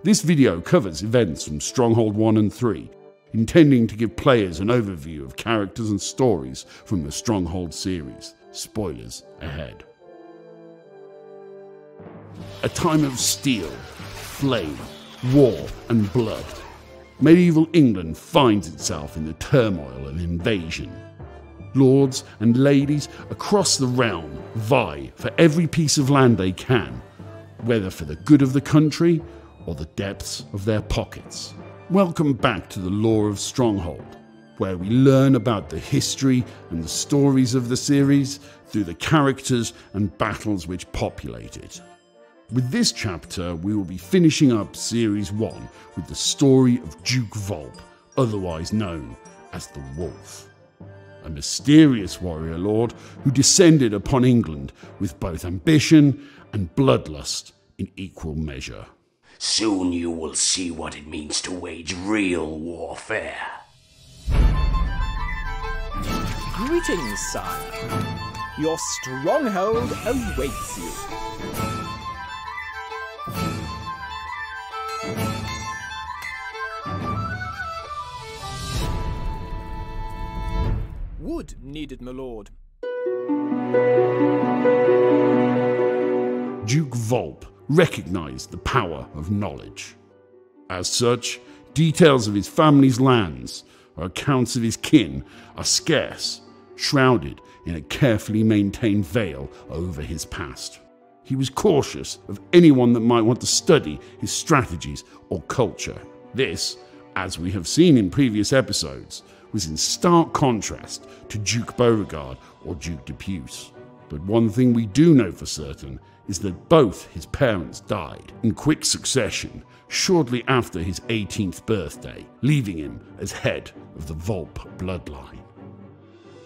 This video covers events from Stronghold 1 and 3, intending to give players an overview of characters and stories from the Stronghold series. Spoilers ahead. A time of steel, flame, war and blood. Medieval England finds itself in the turmoil of invasion. Lords and ladies across the realm vie for every piece of land they can, whether for the good of the country or the depths of their pockets. Welcome back to the lore of Stronghold, where we learn about the history and the stories of the series through the characters and battles which populate it. With this chapter, we will be finishing up Series 1 with the story of Duke Volp, otherwise known as the Wolf, a mysterious warrior lord who descended upon England with both ambition and bloodlust in equal measure. Soon you will see what it means to wage real warfare. Greetings, sire. Your stronghold awaits you. Wood needed, my lord. Duke Volp recognised the power of knowledge. As such, details of his family's lands or accounts of his kin are scarce, shrouded in a carefully maintained veil over his past. He was cautious of anyone that might want to study his strategies or culture. This, as we have seen in previous episodes, was in stark contrast to Duke Beauregard or Duke de Puce. But one thing we do know for certain is that both his parents died in quick succession shortly after his 18th birthday, leaving him as head of the Volp bloodline.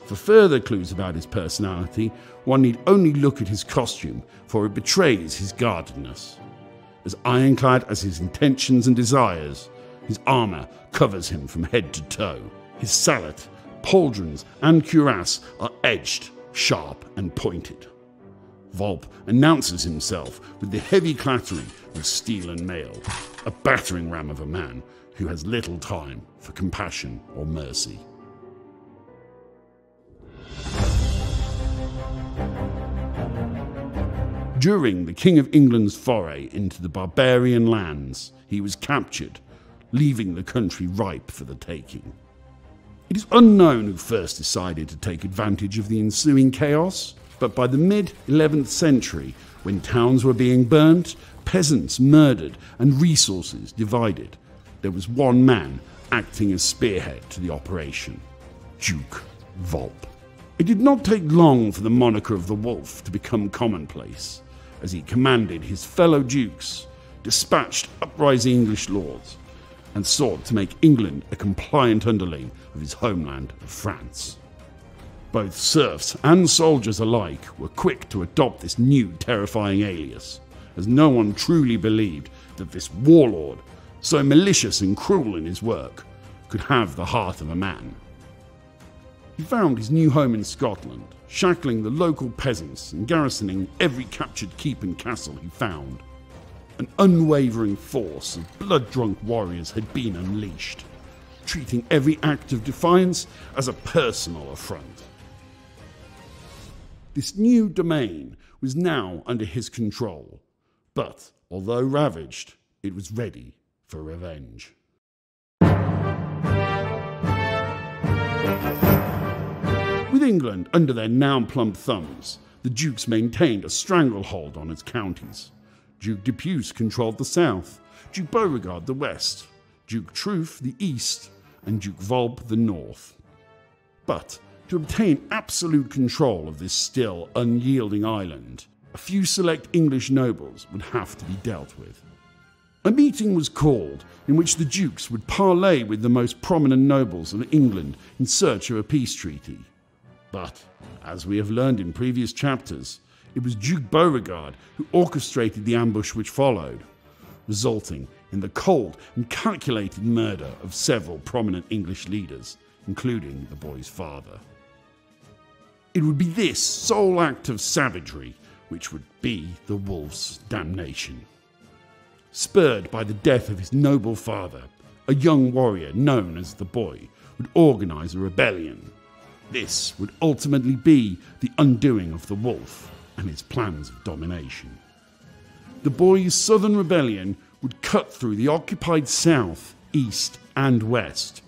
For further clues about his personality, one need only look at his costume, for it betrays his guardedness. As ironclad as his intentions and desires, his armour covers him from head to toe. His sallet, pauldrons and cuirass are edged, sharp and pointed. Volp announces himself with the heavy clattering of steel and mail, a battering ram of a man who has little time for compassion or mercy. During the King of England's foray into the barbarian lands, he was captured, leaving the country ripe for the taking. It is unknown who first decided to take advantage of the ensuing chaos, but by the mid-11th century, when towns were being burnt, peasants murdered and resources divided, there was one man acting as spearhead to the operation: Duke Volp. It did not take long for the moniker of the Wolf to become commonplace, as he commanded his fellow dukes, dispatched uprising English lords, and sought to make England a compliant underling of his homeland of France. Both serfs and soldiers alike were quick to adopt this new terrifying alias, as no one truly believed that this warlord, so malicious and cruel in his work, could have the heart of a man. He found his new home in Scotland, shackling the local peasants and garrisoning every captured keep and castle he found. An unwavering force of blood-drunk warriors had been unleashed, treating every act of defiance as a personal affront. This new domain was now under his control, but although ravaged, it was ready for revenge. With England under their now plump thumbs, the dukes maintained a stranglehold on its counties. Duke de Puce controlled the south, Duke Beauregard the west, Duke Truth the east, and Duke Volp the north. But to obtain absolute control of this still unyielding island, a few select English nobles would have to be dealt with. A meeting was called in which the dukes would parley with the most prominent nobles of England in search of a peace treaty. But, as we have learned in previous chapters, it was Duke Beauregard who orchestrated the ambush which followed, resulting in the cold and calculated murder of several prominent English leaders, including the boy's father. It would be this sole act of savagery which would be the Wolf's damnation. spurred by the death of his noble father, a young warrior known as the Boy would organise a rebellion. This would ultimately be the undoing of the Wolf and his plans of domination. The Boy's southern rebellion would cut through the occupied south, east and west,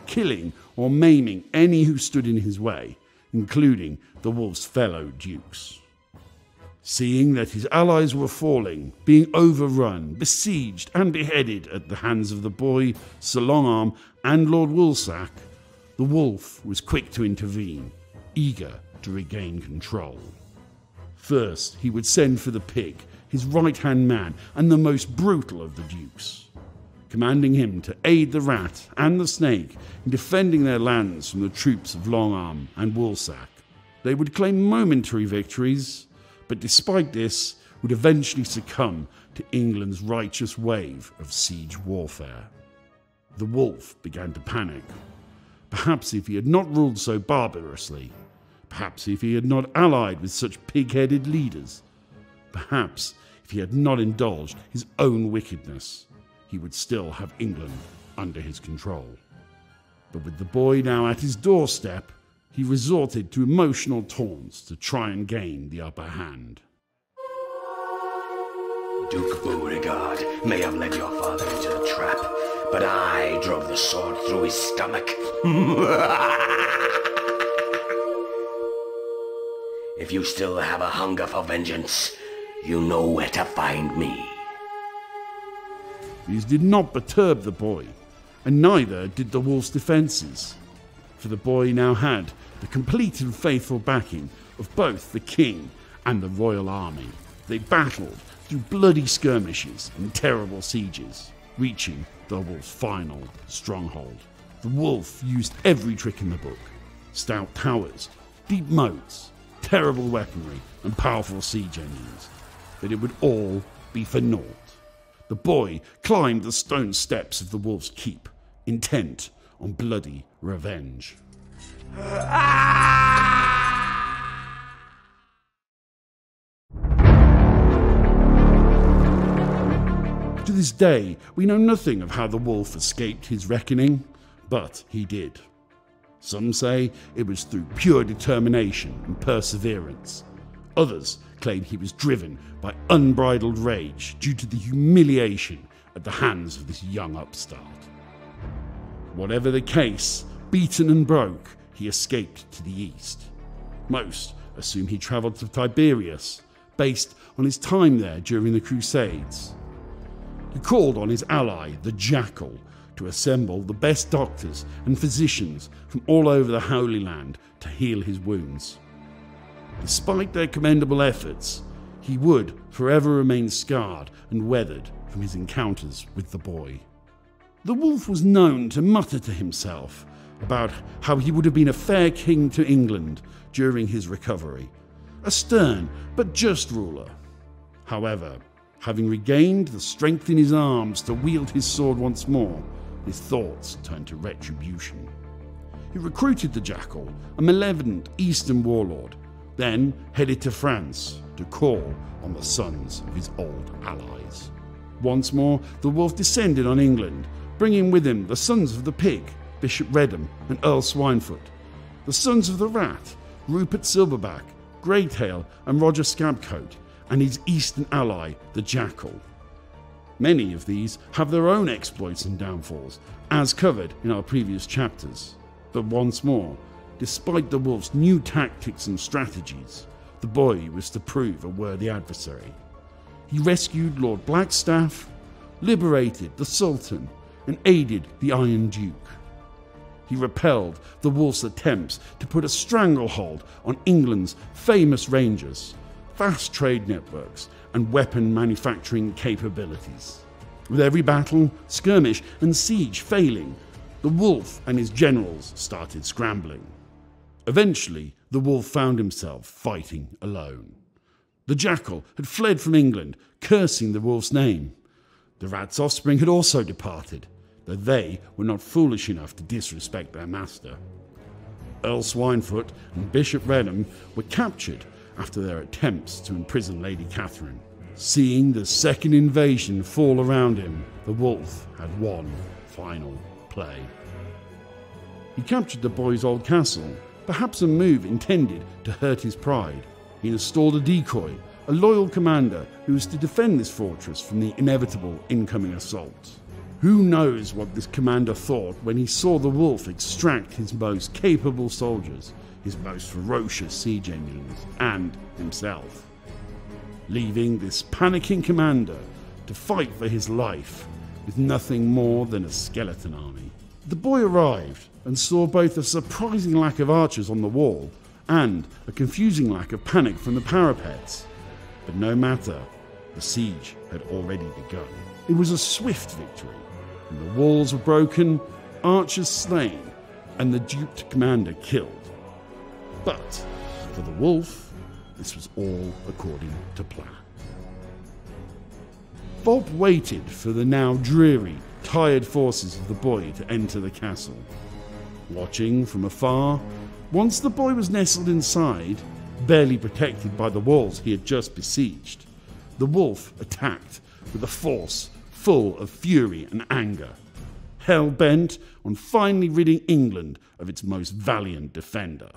killing or maiming any who stood in his way, including the Wolf's fellow dukes. Seeing that his allies were falling, being overrun, besieged and beheaded at the hands of the Boy, Sir Longarm and Lord Woolsack, the Wolf was quick to intervene, eager to regain control. First, he would send for the Pig, his right-hand man and the most brutal of the dukes, commanding him to aid the Rat and the Snake in defending their lands from the troops of Longarm and Woolsack. They would claim momentary victories, but despite this would eventually succumb to England's righteous wave of siege warfare. The Wolf began to panic. Perhaps if he had not ruled so barbarously, perhaps if he had not allied with such pig-headed leaders, perhaps if he had not indulged his own wickedness, he would still have England under his control. But with the Boy now at his doorstep, he resorted to emotional taunts to try and gain the upper hand. Duke Beauregard may have led your father into the trap, but I drove the sword through his stomach. If you still have a hunger for vengeance, you know where to find me. These did not perturb the Boy, and neither did the Wolf's defences, for the Boy now had the complete and faithful backing of both the King and the royal army. They battled through bloody skirmishes and terrible sieges, reaching the Wolf's final stronghold. The Wolf used every trick in the book: stout towers, deep moats, terrible weaponry, and powerful siege engines. But it would all be for naught. The Boy climbed the stone steps of the Wolf's keep, intent on bloody revenge. To this day, we know nothing of how the Wolf escaped his reckoning, but he did. Some say it was through pure determination and perseverance. Others claim he was driven by unbridled rage due to the humiliation at the hands of this young upstart. Whatever the case, beaten and broke, he escaped to the east. Most assume he travelled to Tiberias, based on his time there during the Crusades. He called on his ally, the Jackal, to assemble the best doctors and physicians from all over the Holy Land to heal his wounds. Despite their commendable efforts, he would forever remain scarred and weathered from his encounters with the Boy. The Wolf was known to mutter to himself about how he would have been a fair king to England during his recovery, a stern but just ruler. However, having regained the strength in his arms to wield his sword once more, his thoughts turned to retribution. He recruited the Jackal, a malevolent eastern warlord, then headed to France to call on the sons of his old allies. Once more, the Wolf descended on England, bringing with him the sons of the Pig, Bishop Redham and Earl Swinefoot, the sons of the Rat, Rupert Silverback, Greytail and Roger Scabcoat, and his eastern ally, the Jackal. Many of these have their own exploits and downfalls, as covered in our previous chapters. But once more, despite the Wolf's new tactics and strategies, the Boy was to prove a worthy adversary. He rescued Lord Blackstaff, liberated the Sultan, and aided the Iron Duke. He repelled the Wolf's attempts to put a stranglehold on England's famous rangers, vast trade networks, and weapon manufacturing capabilities. With every battle, skirmish, and siege failing, the Wolf and his generals started scrambling. Eventually, the Wolf found himself fighting alone. The Jackal had fled from England, cursing the Wolf's name. The Rat's offspring had also departed, though they were not foolish enough to disrespect their master. Earl Swinefoot and Bishop Redham were captured after their attempts to imprison Lady Catherine. Seeing the second invasion fall around him, the wolf had one final play. He captured the boy's old castle, perhaps a move intended to hurt his pride. He installed a decoy, a loyal commander who was to defend this fortress from the inevitable incoming assault. Who knows what this commander thought when he saw the wolf extract his most capable soldiers, his most ferocious siege engines, and himself, leaving this panicking commander to fight for his life with nothing more than a skeleton army. The boy arrived and saw both a surprising lack of archers on the wall and a confusing lack of panic from the parapets. But no matter, the siege had already begun. It was a swift victory, and the walls were broken, archers slain, and the duped commander killed. But for the wolf, this was all according to plan. Bob waited for the now dreary, tired forces of the boy to enter the castle. Watching from afar, once the boy was nestled inside, barely protected by the walls he had just besieged, the wolf attacked with a force full of fury and anger, hell-bent on finally ridding England of its most valiant defender.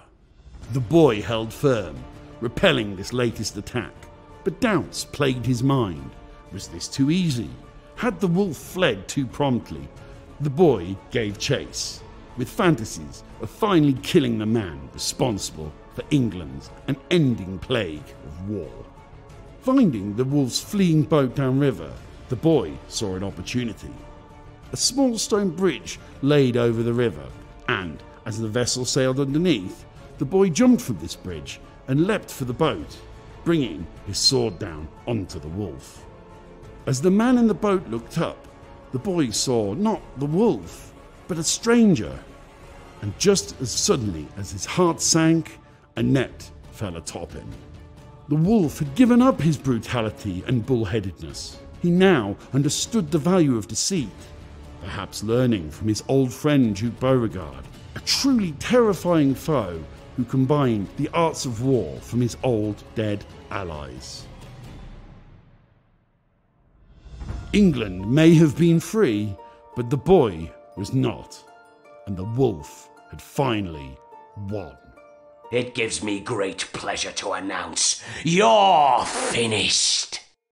The boy held firm, repelling this latest attack, but doubts plagued his mind. Was this too easy? Had the wolf fled too promptly? The boy gave chase, with fantasies of finally killing the man responsible for England's unending plague of war. Finding the wolf's fleeing boat downriver, the boy saw an opportunity. A small stone bridge laid over the river, and as the vessel sailed underneath, the boy jumped from this bridge and leapt for the boat, bringing his sword down onto the wolf. As the man in the boat looked up, the boy saw not the wolf, but a stranger. And just as suddenly as his heart sank, a net fell atop him. The wolf had given up his brutality and bullheadedness. He now understood the value of deceit, perhaps learning from his old friend Duke Beauregard, a truly terrifying foe who combined the arts of war from his old dead allies. England may have been free, but the boy was not, and the wolf had finally won. It gives me great pleasure to announce you're finished.